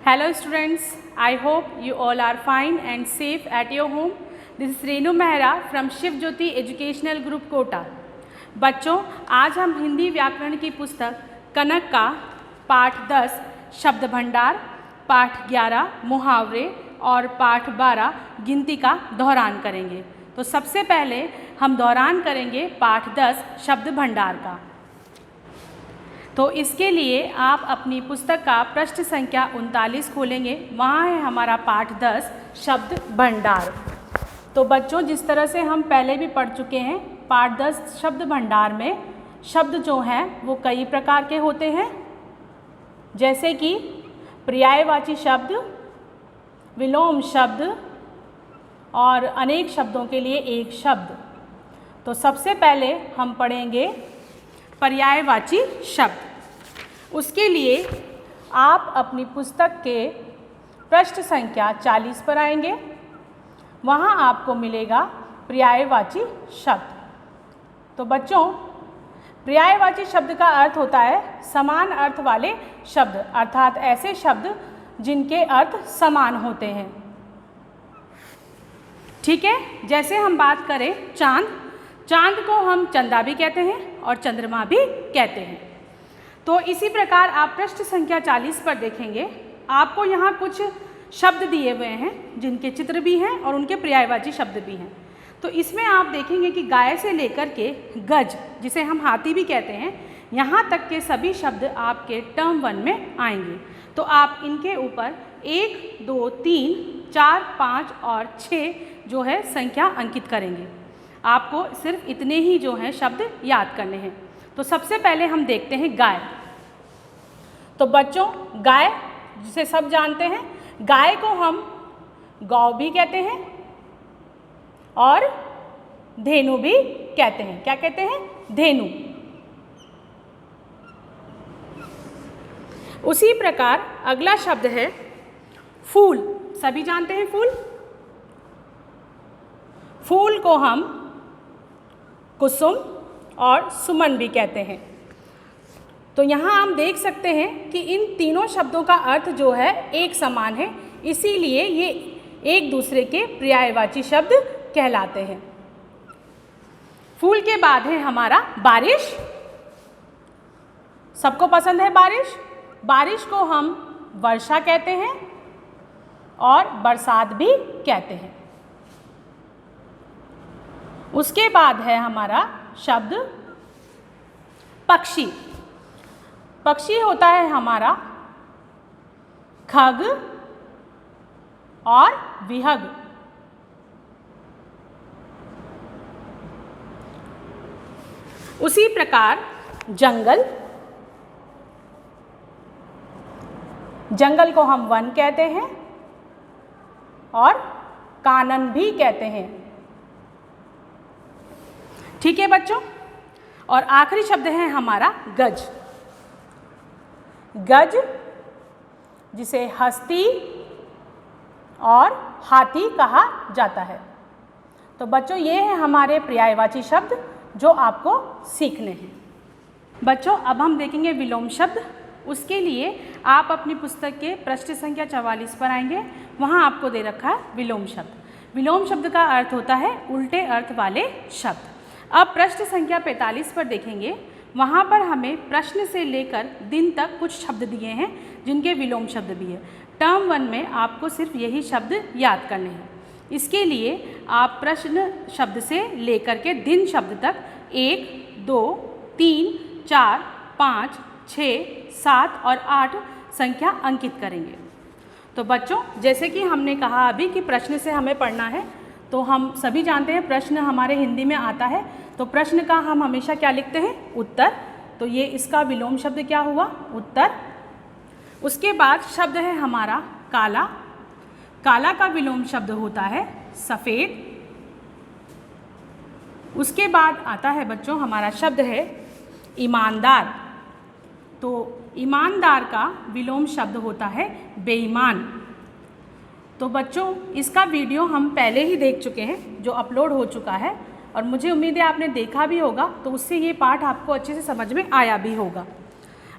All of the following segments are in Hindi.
Hello students, I hope you all are fine and safe at your home. This is Renu Mehra from Shiv Jyoti Educational Group Kota. बच्चों, आज हम हिंदी व्याकरण की पुस्तक कनक का पाठ 10 शब्द भंडार, पाठ 11 मुहावरे और पाठ 12 गिनती का दोहरान करेंगे। तो सबसे पहले हम दोहरान करेंगे पाठ 10 शब्द भंडार का। तो इसके लिए आप अपनी पुस्तक का पृष्ठ संख्या 39 खोलेंगे। वहाँ है हमारा पाठ 10 शब्द भंडार। तो बच्चों, जिस तरह से हम पहले भी पढ़ चुके हैं, पाठ 10 शब्द भंडार में शब्द जो हैं वो कई प्रकार के होते हैं, जैसे कि पर्यायवाची शब्द, विलोम शब्द और अनेक शब्दों के लिए एक शब्द। तो सबसे पहले हम पढ़ेंगे पर्यायवाची शब्द। उसके लिए आप अपनी पुस्तक के पृष्ठ संख्या 40 पर आएंगे। वहाँ आपको मिलेगा पर्यायवाची शब्द। तो बच्चों, पर्यायवाची शब्द का अर्थ होता है समान अर्थ वाले शब्द, अर्थात ऐसे शब्द जिनके अर्थ समान होते हैं। ठीक है, जैसे हम बात करें चांद, चांद को हम चंदा भी कहते हैं और चंद्रमा भी कहते हैं। तो इसी प्रकार आप पृष्ठ संख्या 40 पर देखेंगे, आपको यहाँ कुछ शब्द दिए हुए हैं जिनके चित्र भी हैं और उनके पर्यायवाची शब्द भी हैं। तो इसमें आप देखेंगे कि गाय से लेकर के गज, जिसे हम हाथी भी कहते हैं, यहाँ तक के सभी शब्द आपके टर्म 1 में आएंगे। तो आप इनके ऊपर 1, 2, 3, 4, 5 और 6 जो है संख्या अंकित करेंगे। आपको सिर्फ इतने ही जो हैं शब्द याद करने हैं। तो सबसे पहले हम देखते हैं गाय। तो बच्चों, गाय जिसे सब जानते हैं, गाय को हम गौ भी कहते हैं और धेनु भी कहते हैं। क्या कहते हैं? धेनु। उसी प्रकार अगला शब्द है फूल। सभी जानते हैं फूल। फूल को हम कुसुम और सुमन भी कहते हैं। तो यहाँ हम देख सकते हैं कि इन तीनों शब्दों का अर्थ जो है एक समान है, इसीलिए ये एक दूसरे के पर्यायवाची शब्द कहलाते हैं। फूल के बाद है हमारा बारिश। सबको पसंद है बारिश। बारिश को हम वर्षा कहते हैं और बरसात भी कहते हैं। उसके बाद है हमारा शब्द पक्षी। पक्षी होता है हमारा खग और विहग। उसी प्रकार जंगल, जंगल को हम वन कहते हैं और कानन भी कहते हैं। ठीक है बच्चों, और आखिरी शब्द है हमारा गज। गज जिसे हस्ती और हाथी कहा जाता है। तो बच्चों, ये है हमारे पर्यायवाची शब्द जो आपको सीखने हैं। बच्चों, अब हम देखेंगे विलोम शब्द। उसके लिए आप अपनी पुस्तक के पृष्ठ संख्या 44 पर आएंगे। वहाँ आपको दे रखा है विलोम शब्द। विलोम शब्द का अर्थ होता है उल्टे अर्थ वाले शब्द। अब पृष्ठ संख्या 45 पर देखेंगे, वहाँ पर हमें प्रश्न से लेकर दिन तक कुछ शब्द दिए हैं जिनके विलोम शब्द भी है। टर्म 1 में आपको सिर्फ यही शब्द याद करने हैं। इसके लिए आप प्रश्न शब्द से लेकर के दिन शब्द तक 1, 2, 3, 4, 5, 6, 7 और 8 संख्या अंकित करेंगे। तो बच्चों, जैसे कि हमने कहा अभी कि प्रश्न से हमें पढ़ना है, तो हम सभी जानते हैं प्रश्न हमारे हिंदी में आता है। तो प्रश्न का हम हमेशा क्या लिखते हैं? उत्तर। तो ये इसका विलोम शब्द क्या हुआ? उत्तर। उसके बाद शब्द है हमारा काला। काला का विलोम शब्द होता है सफ़ेद। उसके बाद आता है बच्चों हमारा शब्द है ईमानदार। तो ईमानदार का विलोम शब्द होता है बेईमान। तो बच्चों, इसका वीडियो हम पहले ही देख चुके हैं जो अपलोड हो चुका है, और मुझे उम्मीद है आपने देखा भी होगा, तो उससे ये पाठ आपको अच्छे से समझ में आया भी होगा।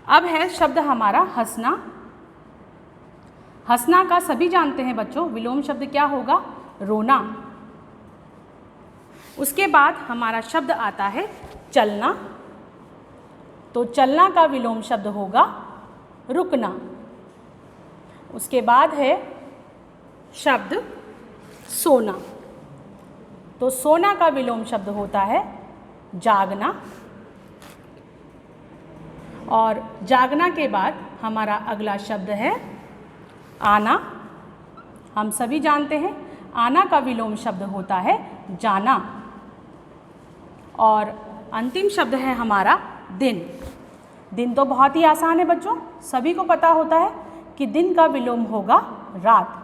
अब है शब्द हमारा हंसना। हंसना का सभी जानते हैं बच्चों, विलोम शब्द क्या होगा? रोना। उसके बाद हमारा शब्द आता है चलना, तो चलना का विलोम शब्द होगा रुकना। उसके बाद है शब्द सोना, तो सोना का विलोम शब्द होता है जागना। और जागना के बाद हमारा अगला शब्द है आना। हम सभी जानते हैं आना का विलोम शब्द होता है जाना। और अंतिम शब्द है हमारा दिन। दिन तो बहुत ही आसान है बच्चों, सभी को पता होता है कि दिन का विलोम होगा रात।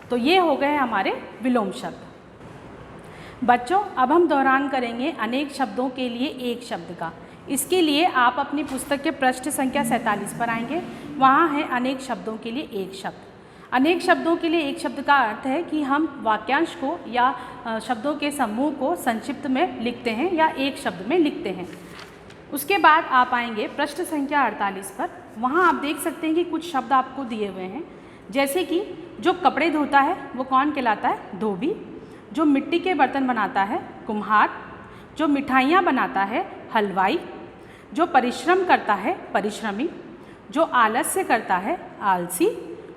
तो ये हो गए हमारे विलोम शब्द। बच्चों अब हम दोहरान करेंगे अनेक शब्दों के लिए एक शब्द का। इसके लिए आप अपनी पुस्तक के पृष्ठ संख्या 47 पर आएंगे, वहाँ है अनेक शब्दों के लिए एक शब्द। अनेक शब्दों के लिए एक शब्द का अर्थ है कि हम वाक्यांश को या शब्दों के समूह को संक्षिप्त में लिखते हैं या एक शब्द में लिखते हैं। उसके बाद आप आएंगे पृष्ठ संख्या 48 पर, वहाँ आप देख सकते हैं कि कुछ शब्द आपको दिए हुए हैं, जैसे कि जो कपड़े धोता है वो कौन कहलाता है? धोबी। जो मिट्टी के बर्तन बनाता है कुम्हार। जो मिठाइयाँ बनाता है हलवाई। जो परिश्रम करता है परिश्रमी। जो आलस्य करता है आलसी।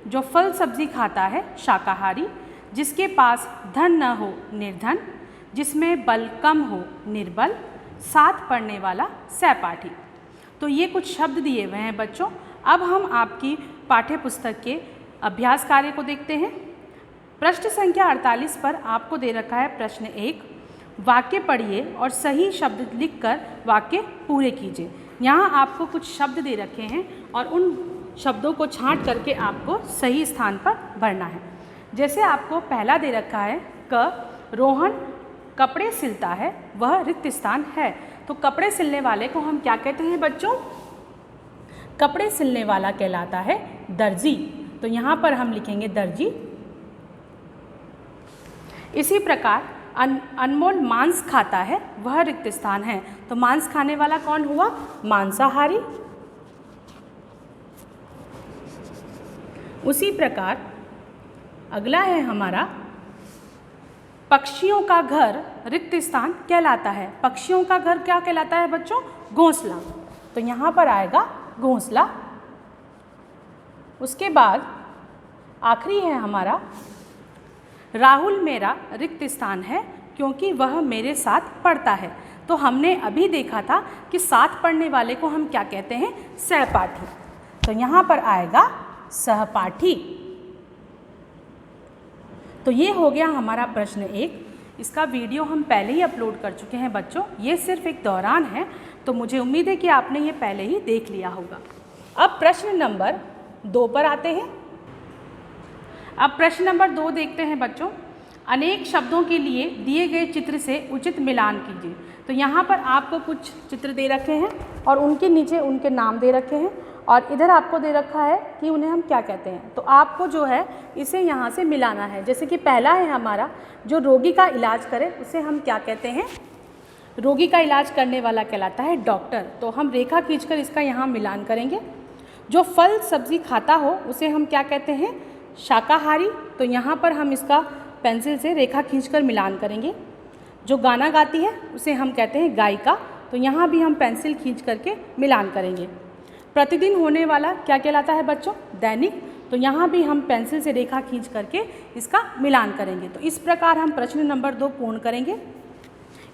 जो फल सब्जी खाता है शाकाहारी। जिसके पास धन न हो निर्धन। जिसमें बल कम हो निर्बल। साथ पढ़ने वाला सहपाठी। तो ये कुछ शब्द दिए हुए हैं बच्चों। अब हम आपकी पाठ्य पुस्तक के अभ्यास कार्य को देखते हैं। पृष्ठ संख्या 48 पर आपको दे रखा है प्रश्न 1, वाक्य पढ़िए और सही शब्द लिखकर वाक्य पूरे कीजिए। यहाँ आपको कुछ शब्द दे रखे हैं और उन शब्दों को छांट करके आपको सही स्थान पर भरना है। जैसे आपको पहला दे रखा है क, रोहन कपड़े सिलता है, वह रिक्त स्थान है। तो कपड़े सिलने वाले को हम क्या कहते हैं बच्चों? कपड़े सिलने वाला कहलाता है दर्जी। तो यहाँ पर हम लिखेंगे दर्जी। इसी प्रकार अनमोल मांस खाता है, वह रिक्त स्थान है। तो मांस खाने वाला कौन हुआ? मांसाहारी। उसी प्रकार अगला है हमारा पक्षियों का घर रिक्त स्थान कहलाता है। पक्षियों का घर क्या कहलाता है बच्चों? घोंसला। तो यहाँ पर आएगा घोंसला। उसके बाद आखिरी है हमारा राहुल मेरा रिक्त स्थान है क्योंकि वह मेरे साथ पढ़ता है। तो हमने अभी देखा था कि साथ पढ़ने वाले को हम क्या कहते हैं? सहपाठी। तो यहाँ पर आएगा सहपाठी। तो ये हो गया हमारा प्रश्न 1। इसका वीडियो हम पहले ही अपलोड कर चुके हैं बच्चों, ये सिर्फ एक दौरान है, तो मुझे उम्मीद है कि आपने ये पहले ही देख लिया होगा। अब प्रश्न नंबर 2 पर आते हैं। अब प्रश्न नंबर 2 देखते हैं बच्चों। अनेक शब्दों के लिए दिए गए चित्र से उचित मिलान कीजिए। तो यहाँ पर आपको कुछ चित्र दे रखे हैं और उनके नीचे उनके नाम दे रखे हैं और इधर आपको दे रखा है कि उन्हें हम क्या कहते हैं। तो आपको जो है इसे यहाँ से मिलाना है। जैसे कि पहला है हमारा जो रोगी का इलाज करे, उसे हम क्या कहते हैं? रोगी का इलाज करने वाला कहलाता है डॉक्टर। तो हम रेखा खींचकर इसका यहाँ मिलान करेंगे। जो फल सब्जी खाता हो उसे हम क्या कहते हैं? शाकाहारी। तो यहाँ पर हम इसका पेंसिल से रेखा खींचकर मिलान करेंगे। जो गाना गाती है उसे हम कहते हैं गायिका। तो यहाँ भी हम पेंसिल खींच करके मिलान करेंगे। प्रतिदिन होने वाला क्या कहलाता है बच्चों? दैनिक। तो यहाँ भी हम पेंसिल से रेखा खींच करके इसका मिलान करेंगे। तो इस प्रकार हम प्रश्न नंबर 2 पूर्ण करेंगे।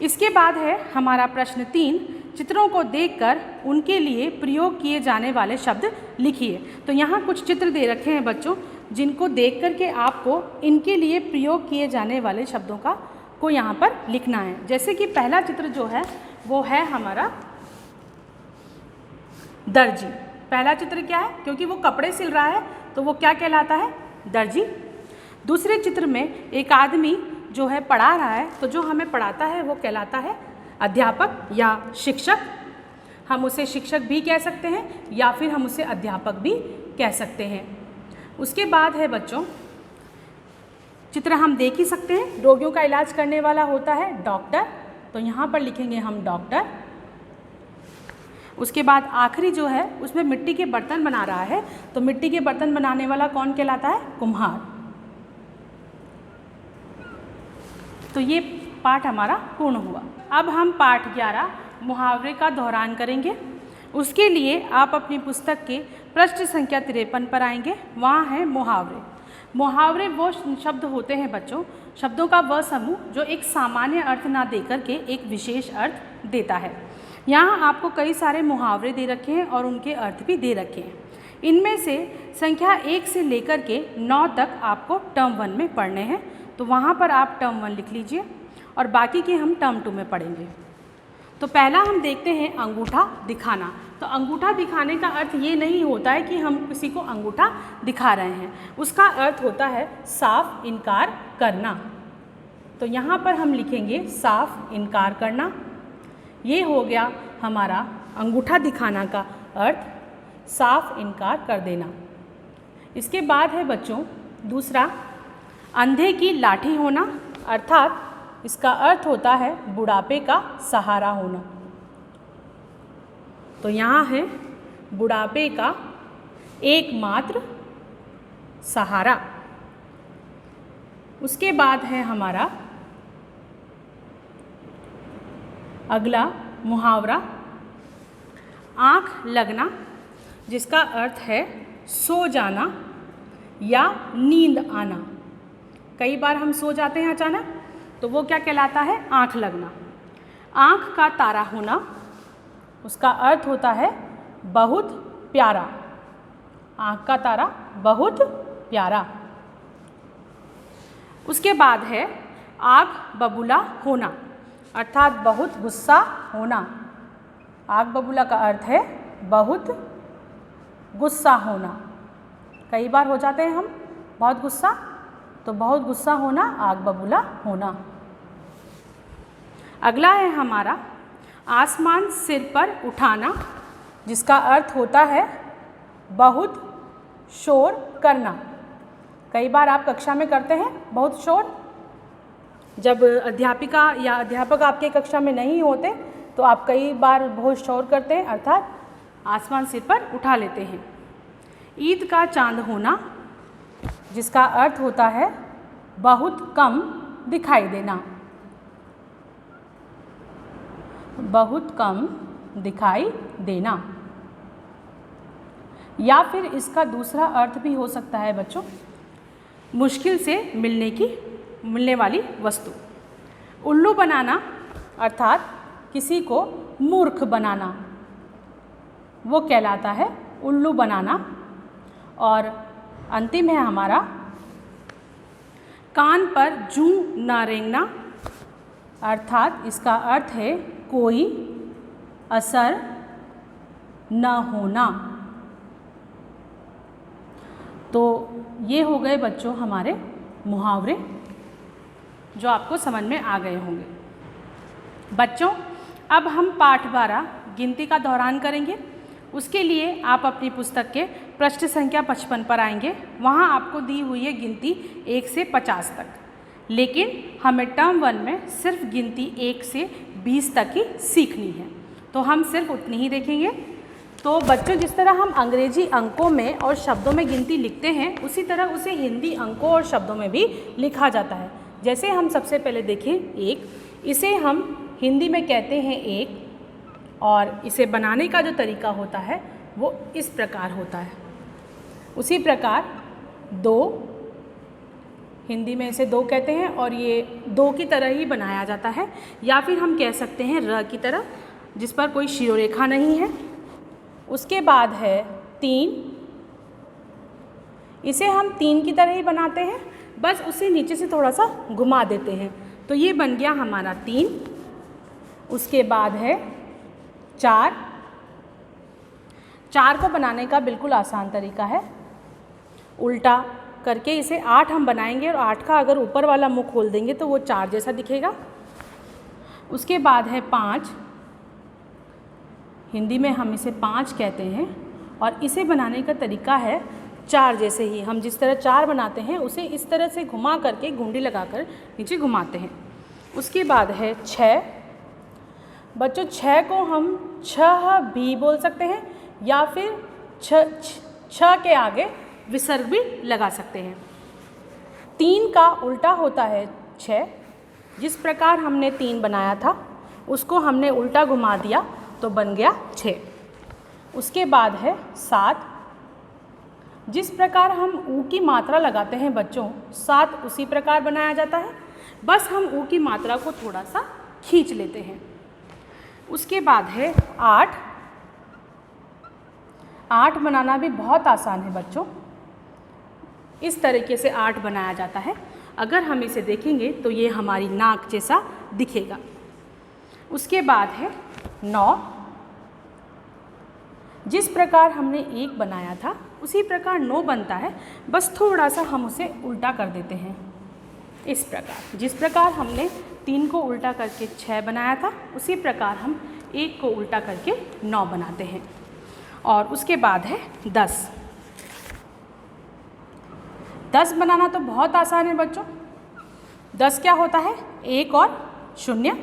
इसके बाद है हमारा प्रश्न 3, चित्रों को देखकर उनके लिए प्रयोग किए जाने वाले शब्द लिखिए। तो यहाँ कुछ चित्र दे रखे हैं बच्चों, जिनको देख करके आपको इनके लिए प्रयोग किए जाने वाले शब्दों को यहाँ पर लिखना है। जैसे कि पहला चित्र जो है वो है हमारा दर्जी। पहला चित्र क्या है? क्योंकि वो कपड़े सिल रहा है तो वो क्या कहलाता है? दर्जी। दूसरे चित्र में एक आदमी जो है पढ़ा रहा है, तो जो हमें पढ़ाता है वो कहलाता है अध्यापक या शिक्षक। हम उसे शिक्षक भी कह सकते हैं या फिर हम उसे अध्यापक भी कह सकते हैं। उसके बाद है बच्चों चित्र हम देख ही सकते हैं, रोगियों का इलाज करने वाला होता है डॉक्टर। तो यहाँ पर लिखेंगे हम डॉक्टर। उसके बाद आखिरी जो है उसमें मिट्टी के बर्तन बना रहा है, तो मिट्टी के बर्तन बनाने वाला कौन कहलाता है? कुम्हार। तो ये पाठ हमारा पूर्ण हुआ। अब हम पाठ 11 मुहावरे का दोहरान करेंगे। उसके लिए आप अपनी पुस्तक के पृष्ठ संख्या 53 पर आएंगे। वहाँ है मुहावरे। मुहावरे वो शब्द होते हैं बच्चों, शब्दों का वह समूह जो एक सामान्य अर्थ ना देकर के एक विशेष अर्थ देता है। यहाँ आपको कई सारे मुहावरे दे रखे हैं और उनके अर्थ भी दे रखे हैं। इनमें से संख्या 1 से लेकर के 9 तक आपको टर्म 1 में पढ़ने हैं, तो वहाँ पर आप टर्म 1 लिख लीजिए और बाकी के हम टर्म 2 में पढ़ेंगे। तो पहला हम देखते हैं अंगूठा दिखाना। तो अंगूठा दिखाने का अर्थ ये नहीं होता है कि हम किसी को अंगूठा दिखा रहे हैं, उसका अर्थ होता है साफ इनकार करना। तो यहाँ पर हम लिखेंगे साफ इनकार करना। ये हो गया हमारा अंगूठा दिखाना का अर्थ, साफ इनकार कर देना। इसके बाद है बच्चों दूसरा अंधे की लाठी होना, अर्थात इसका अर्थ होता है बुढ़ापे का सहारा होना। तो यहाँ है बुढ़ापे का एकमात्र सहारा। उसके बाद है हमारा अगला मुहावरा आँख लगना, जिसका अर्थ है सो जाना या नींद आना। कई बार हम सो जाते हैं अचानक, तो वो क्या कहलाता है? आँख लगना। आँख का तारा होना, उसका अर्थ होता है बहुत प्यारा। आँख का तारा बहुत प्यारा। उसके बाद है आग बबूला होना, अर्थात बहुत गुस्सा होना। आग बबूला का अर्थ है बहुत गुस्सा होना। कई बार हो जाते हैं हम बहुत गुस्सा, तो बहुत गुस्सा होना, आग बबूला होना। अगला है हमारा आसमान सिर पर उठाना, जिसका अर्थ होता है बहुत शोर करना। कई बार आप कक्षा में करते हैं बहुत शोर। जब अध्यापिका या अध्यापक आपके कक्षा में नहीं होते तो आप कई बार बहुत शोर करते हैं, अर्थात आसमान सिर पर उठा लेते हैं। ईद का चांद होना, जिसका अर्थ होता है बहुत कम दिखाई देना। बहुत कम दिखाई देना। या फिर इसका दूसरा अर्थ भी हो सकता है बच्चों, मुश्किल से मिलने वाली वस्तु। उल्लू बनाना, अर्थात किसी को मूर्ख बनाना, वो कहलाता है उल्लू बनाना। और अंतिम है हमारा कान पर जूं न रेंगना, अर्थात इसका अर्थ है कोई असर न होना। तो ये हो गए बच्चों हमारे मुहावरे, जो आपको समझ में आ गए होंगे। बच्चों अब हम पाठ 12 गिनती का दोहरान करेंगे। उसके लिए आप अपनी पुस्तक के पृष्ठ संख्या 55 पर आएंगे। वहाँ आपको दी हुई है गिनती 1 से 50 तक, लेकिन हमें टर्म 1 में सिर्फ गिनती 1 से 20 तक ही सीखनी है, तो हम सिर्फ उतनी ही देखेंगे। तो बच्चों जिस तरह हम अंग्रेजी अंकों में और शब्दों में गिनती लिखते हैं, उसी तरह उसे हिंदी अंकों और शब्दों में भी लिखा जाता है। जैसे हम सबसे पहले देखें 1, इसे हम हिंदी में कहते हैं 1, और इसे बनाने का जो तरीका होता है वो इस प्रकार होता है। उसी प्रकार 2, हिंदी में इसे 2 कहते हैं और ये 2 की तरह ही बनाया जाता है, या फिर हम कह सकते हैं र की तरह, जिस पर कोई शिरोरेखा नहीं है। उसके बाद है 3, इसे हम 3 की तरह ही बनाते हैं, बस उसे नीचे से थोड़ा सा घुमा देते हैं, तो ये बन गया हमारा 3। उसके बाद है 4। 4 को बनाने का बिल्कुल आसान तरीका है, उल्टा करके इसे 8 हम बनाएंगे और 8 का अगर ऊपर वाला मुंह खोल देंगे तो वो 4 जैसा दिखेगा। उसके बाद है 5, हिंदी में हम इसे 5 कहते हैं, और इसे बनाने का तरीका है 4 जैसे ही। हम जिस तरह 4 बनाते हैं उसे इस तरह से घुमा करके घुंडी लगाकर नीचे घुमाते हैं। उसके बाद है 6। बच्चों 6 को हम छह भी बोल सकते हैं या फिर छ के आगे विसर्ग भी लगा सकते हैं। 3 का उल्टा होता है 6। जिस प्रकार हमने 3 बनाया था उसको हमने उल्टा घुमा दिया तो बन गया 6। उसके बाद है 7। जिस प्रकार हम ऊ की मात्रा लगाते हैं बच्चों, 7 उसी प्रकार बनाया जाता है, बस हम ऊ की मात्रा को थोड़ा सा खींच लेते हैं। उसके बाद है 8। 8 बनाना भी बहुत आसान है बच्चों। इस तरीके से 8 बनाया जाता है। अगर हम इसे देखेंगे तो ये हमारी नाक जैसा दिखेगा। उसके बाद है 9। जिस प्रकार हमने 1 बनाया था उसी प्रकार 9 बनता है, बस थोड़ा सा हम उसे उल्टा कर देते हैं। इस प्रकार जिस प्रकार हमने 3 को उल्टा करके 6 बनाया था उसी प्रकार हम 1 को उल्टा करके 9 बनाते हैं। और उसके बाद है 10। 10 बनाना तो बहुत आसान है बच्चों। 10 क्या होता है? 1 और 0।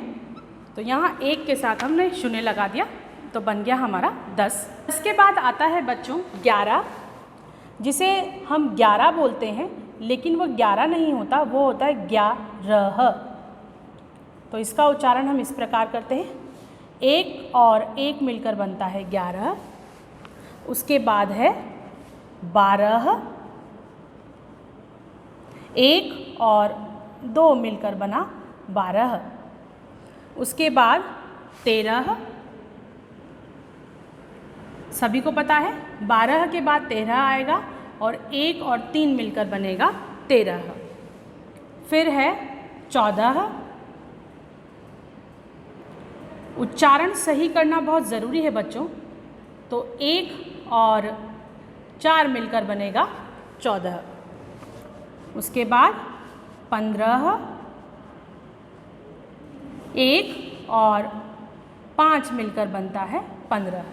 तो यहाँ 1 के साथ हमने 0 लगा दिया तो बन गया हमारा 10। इसके बाद आता है बच्चों 11, जिसे हम 11 बोलते हैं, लेकिन वो 11 नहीं होता, वो होता है 11। तो इसका उच्चारण हम इस प्रकार करते हैं, 1 और 1 मिलकर बनता है 11। उसके बाद है 12, 1 और 2 मिलकर बना 12। उसके बाद 13, सभी को पता है 12 के बाद 13 आएगा और 1 और 3 मिलकर बनेगा 13। फिर है 14। उच्चारण सही करना बहुत ज़रूरी है बच्चों। तो 1 और 4 मिलकर बनेगा 14। उसके बाद 15, 1 और 5 मिलकर बनता है 15।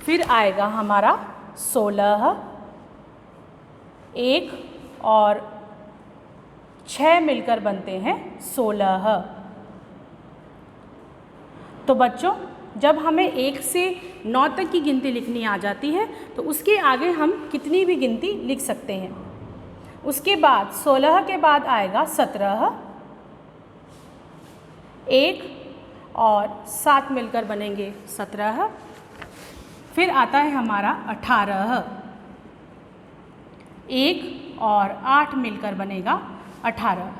फिर आएगा हमारा 16, 1 और 6 मिलकर बनते हैं 16। तो बच्चों जब हमें 1 से 9 तक की गिनती लिखनी आ जाती है तो उसके आगे हम कितनी भी गिनती लिख सकते हैं। उसके बाद 16 के बाद आएगा 17, 1 और 7 मिलकर बनेंगे 17। फिर आता है हमारा 18, 1 और 8 मिलकर बनेगा 18।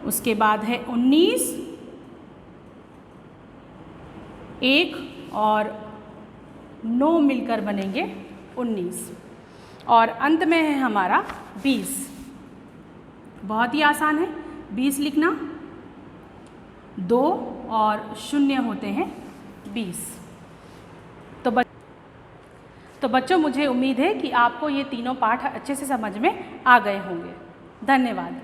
उसके बाद है 19, 1 और 9 मिलकर बनेंगे 19। और अंत में है हमारा 20। बहुत ही आसान है 20 लिखना, 2 और 0 होते हैं 20। तो बच्चों मुझे उम्मीद है कि आपको ये तीनों पाठ अच्छे से समझ में आ गए होंगे। धन्यवाद।